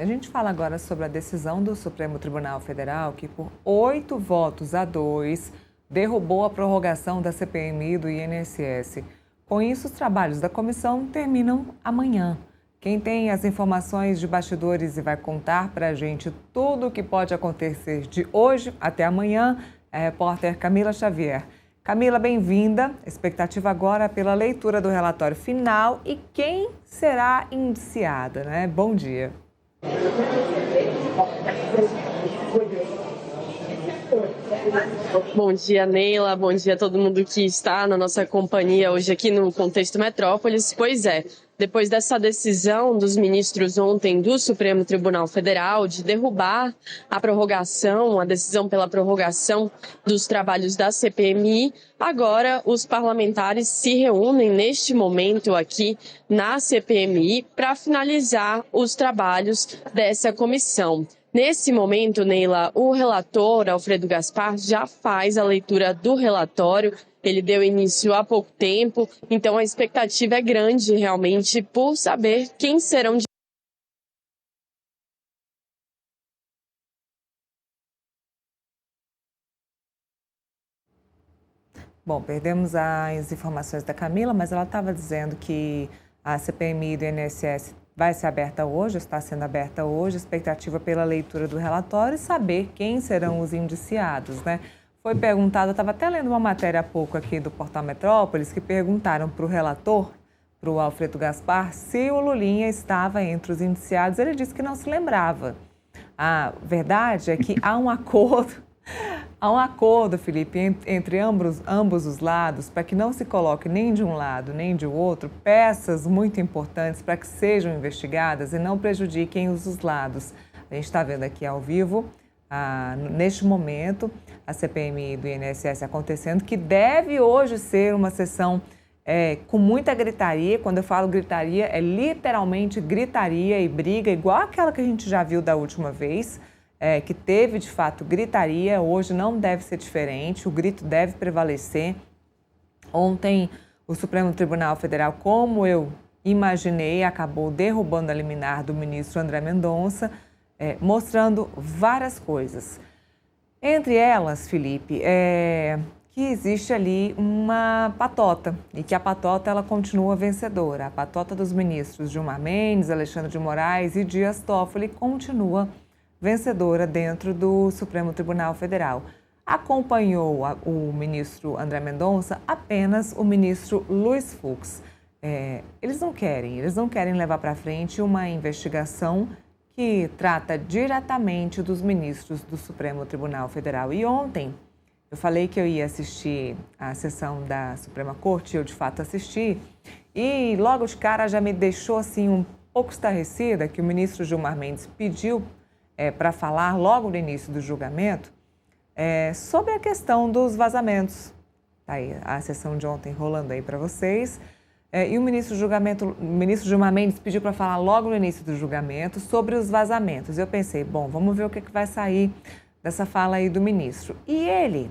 A gente fala agora sobre a decisão do Supremo Tribunal Federal que, por 8 votos a 2, derrubou a prorrogação da CPMI do INSS. Com isso, os trabalhos da comissão terminam amanhã. Quem tem as informações de bastidores e vai contar para a gente tudo o que pode acontecer de hoje até amanhã é a repórter Camila Xavier. Camila, bem-vinda. Expectativa agora pela leitura do relatório final e quem será indiciada, né? Bom dia. Bom dia, Neila. Bom dia a todo mundo que está na nossa companhia hoje aqui no Contexto Metrópolis. Pois é, depois dessa decisão dos ministros ontem do Supremo Tribunal Federal de derrubar a decisão pela prorrogação dos trabalhos da CPMI, agora os parlamentares se reúnem neste momento aqui na CPMI para finalizar os trabalhos dessa comissão. Nesse momento, Neila, o relator, Alfredo Gaspar, já faz a leitura do relatório. Ele deu início há pouco tempo, então a expectativa é grande, realmente, por saber quem serão. Bom, perdemos as informações da Camila, mas ela estava dizendo que a CPMI do INSS vai ser aberta hoje, está sendo aberta hoje, expectativa pela leitura do relatório e saber quem serão os indiciados, né? Foi perguntado, eu estava até lendo uma matéria há pouco aqui do Portal Metrópolis, que perguntaram para o relator, para o Alfredo Gaspar, se o Lulinha estava entre os indiciados. Ele disse que não se lembrava. A verdade é que há um acordo, Felipe, entre ambos os lados, para que não se coloque nem de um lado nem de outro peças muito importantes para que sejam investigadas e não prejudiquem os lados. A gente está vendo aqui ao vivo, neste momento, a CPMI do INSS acontecendo, que deve hoje ser uma sessão com muita gritaria. Quando eu falo gritaria, é literalmente gritaria e briga, igual aquela que a gente já viu da última vez, que teve, de fato, gritaria. Hoje não deve ser diferente, o grito deve prevalecer. Ontem, o Supremo Tribunal Federal, como eu imaginei, acabou derrubando a liminar do ministro André Mendonça, mostrando várias coisas. Entre elas, Felipe, que existe ali uma patota e que a patota ela continua vencedora. A patota dos ministros Gilmar Mendes, Alexandre de Moraes e Dias Toffoli continua vencedora dentro do Supremo Tribunal Federal. Acompanhou o ministro André Mendonça apenas o ministro Luiz Fux. Eles não querem levar para frente uma investigação que trata diretamente dos ministros do Supremo Tribunal Federal. E ontem eu falei que eu ia assistir a sessão da Suprema Corte, eu de fato assisti, e logo de cara já me deixou assim um pouco estarrecida que o ministro Gilmar Mendes pediu para falar logo no início do julgamento sobre a questão dos vazamentos. Tá aí a sessão de ontem rolando aí para vocês. E o ministro Gilmar Mendes pediu para falar logo no início do julgamento sobre os vazamentos. Eu pensei, bom, vamos ver o que vai sair dessa fala aí do ministro. E ele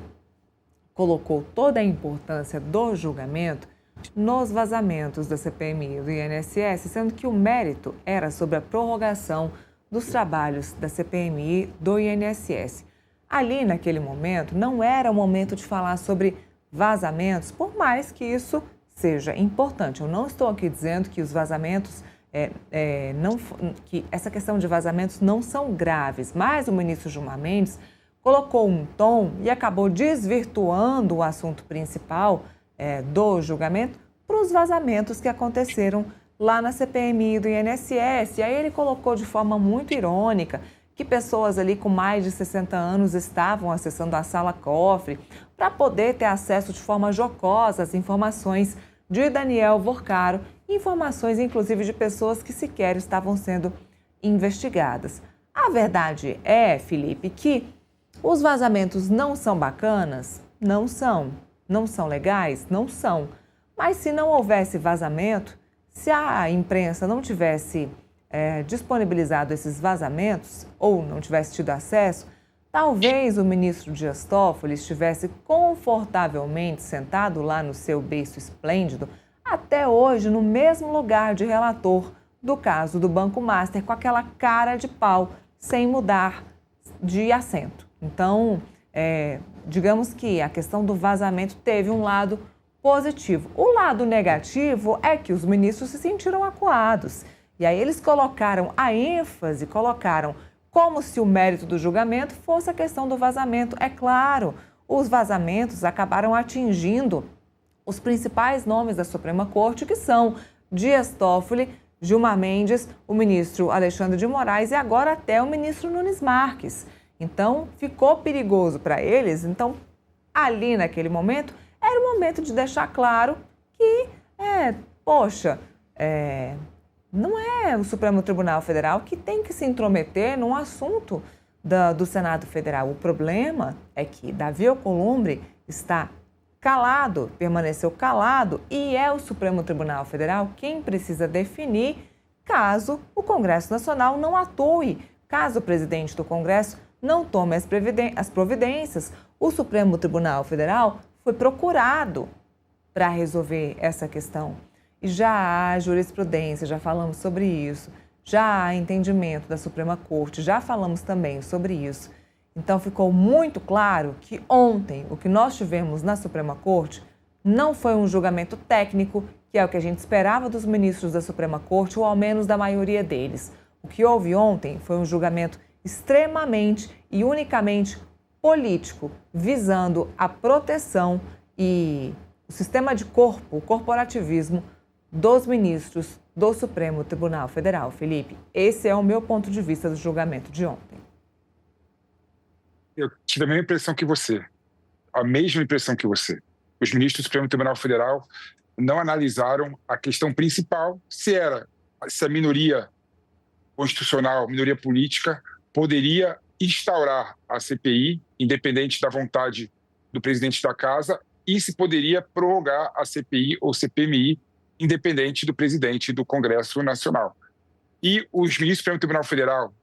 colocou toda a importância do julgamento nos vazamentos da CPMI e do INSS, sendo que o mérito era sobre a prorrogação dos trabalhos da CPMI do INSS. Ali, naquele momento, não era o momento de falar sobre vazamentos, por mais que isso seja importante. Eu não estou aqui dizendo que os vazamentos, que essa questão de vazamentos não são graves, mas o ministro Gilmar Mendes colocou um tom e acabou desvirtuando o assunto principal do julgamento para os vazamentos que aconteceram lá na CPMI do INSS. E aí ele colocou de forma muito irônica que pessoas ali com mais de 60 anos estavam acessando a sala cofre para poder ter acesso de forma jocosa às informações de Daniel Vorcaro, informações inclusive de pessoas que sequer estavam sendo investigadas. A verdade é, Felipe, que os vazamentos não são bacanas? Não são. Não são legais? Não são. Mas se não houvesse vazamento, se a imprensa não tivesse disponibilizado esses vazamentos ou não tivesse tido acesso, talvez o ministro Dias Toffoli estivesse confortavelmente sentado lá no seu berço esplêndido, até hoje no mesmo lugar de relator do caso do Banco Master com aquela cara de pau, sem mudar de assento. Então, digamos que a questão do vazamento teve um lado positivo. O lado negativo é que os ministros se sentiram acuados. E aí eles colocaram como se o mérito do julgamento fosse a questão do vazamento. É claro, os vazamentos acabaram atingindo os principais nomes da Suprema Corte, que são Dias Toffoli, Gilmar Mendes, o ministro Alexandre de Moraes e agora até o ministro Nunes Marques. Então, ficou perigoso para eles. Então, ali naquele momento, era o momento de deixar claro que, não é o Supremo Tribunal Federal que tem que se intrometer num assunto do Senado Federal. O problema é que Davi Alcolumbre está calado, permaneceu calado, e é o Supremo Tribunal Federal quem precisa definir caso o Congresso Nacional não atue, caso o presidente do Congresso não tome as providências. O Supremo Tribunal Federal foi procurado para resolver essa questão. E já há jurisprudência, já falamos sobre isso, já há entendimento da Suprema Corte, já falamos também sobre isso. Então ficou muito claro que ontem o que nós tivemos na Suprema Corte não foi um julgamento técnico, que é o que a gente esperava dos ministros da Suprema Corte, ou ao menos da maioria deles. O que houve ontem foi um julgamento extremamente e unicamente político, visando a proteção e o sistema de o corporativismo dos ministros do Supremo Tribunal Federal. Felipe, esse é o meu ponto de vista do julgamento de ontem. Eu tive a mesma impressão que você, a mesma impressão que você. Os ministros do Supremo Tribunal Federal não analisaram a questão principal, se a minoria constitucional, minoria política, poderia instaurar a CPI, independente da vontade do presidente da Casa, e se poderia prorrogar a CPI ou CPMI, independente do presidente do Congresso Nacional. E os ministros do Supremo Tribunal Federal,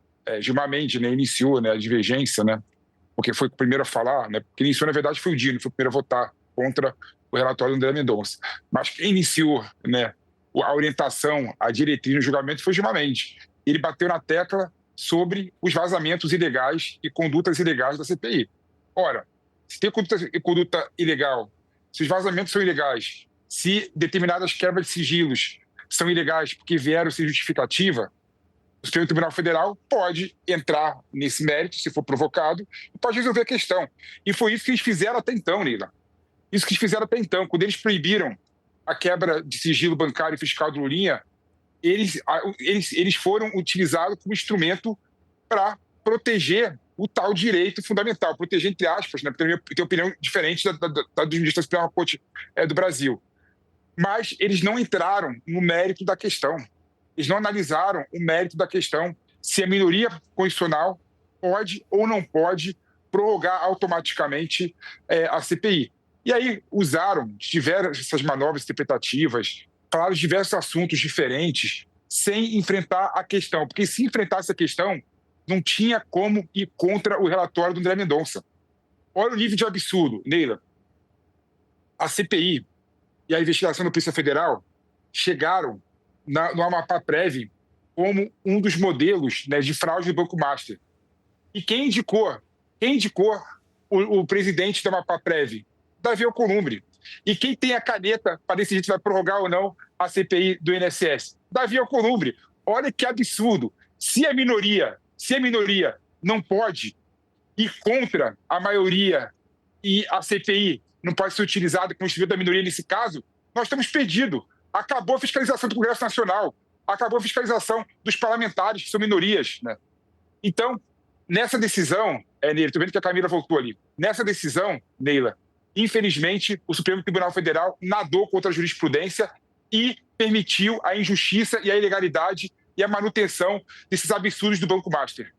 Gilmar Mendes, iniciou a divergência, porque foi o primeiro a falar, porque iniciou, na verdade, foi o Dino, foi o primeiro a votar contra o relatório do André Mendonça. Mas quem iniciou a orientação, a diretriz no julgamento foi o Gilmar Mendes. Ele bateu na tecla sobre os vazamentos ilegais e condutas ilegais da CPI. Ora, se tem conduta ilegal, se os vazamentos são ilegais, se determinadas quebras de sigilos são ilegais porque vieram sem justificativa, o Supremo Tribunal Federal pode entrar nesse mérito, se for provocado, e pode resolver a questão. E foi isso que eles fizeram até então, Neila. Isso que eles fizeram até então. Quando eles proibiram a quebra de sigilo bancário e fiscal do Lulinha, eles foram utilizados como instrumento para proteger o tal direito fundamental, proteger entre aspas, porque tem opinião diferente da dos ministros da Suprema Corte do Brasil. Mas eles não entraram no mérito da questão. Eles não analisaram o mérito da questão, se a minoria constitucional pode ou não pode prorrogar automaticamente a CPI. E aí usaram diversas manobras interpretativas, falaram de diversos assuntos diferentes, sem enfrentar a questão. Porque se enfrentasse a questão, não tinha como ir contra o relatório do André Mendonça. Olha o nível de absurdo, Neila. A CPI e a investigação da Polícia Federal chegaram no Amapá Prev como um dos modelos de fraude do Banco Master. E quem indicou o presidente do Amapá Prev? Davi Alcolumbre. E quem tem a caneta para decidir se vai prorrogar ou não a CPI do INSS? Davi Alcolumbre. Olha que absurdo. Se a minoria não pode ir contra a maioria e a CPI não pode ser utilizada como instrumento da minoria nesse caso, nós estamos perdidos. Acabou a fiscalização do Congresso Nacional, acabou a fiscalização dos parlamentares, que são minorias. Então, nessa decisão, Neila, estou vendo que a Camila voltou ali, nessa decisão, Neila, infelizmente, o Supremo Tribunal Federal nadou contra a jurisprudência e permitiu a injustiça e a ilegalidade e a manutenção desses absurdos do Banco Master.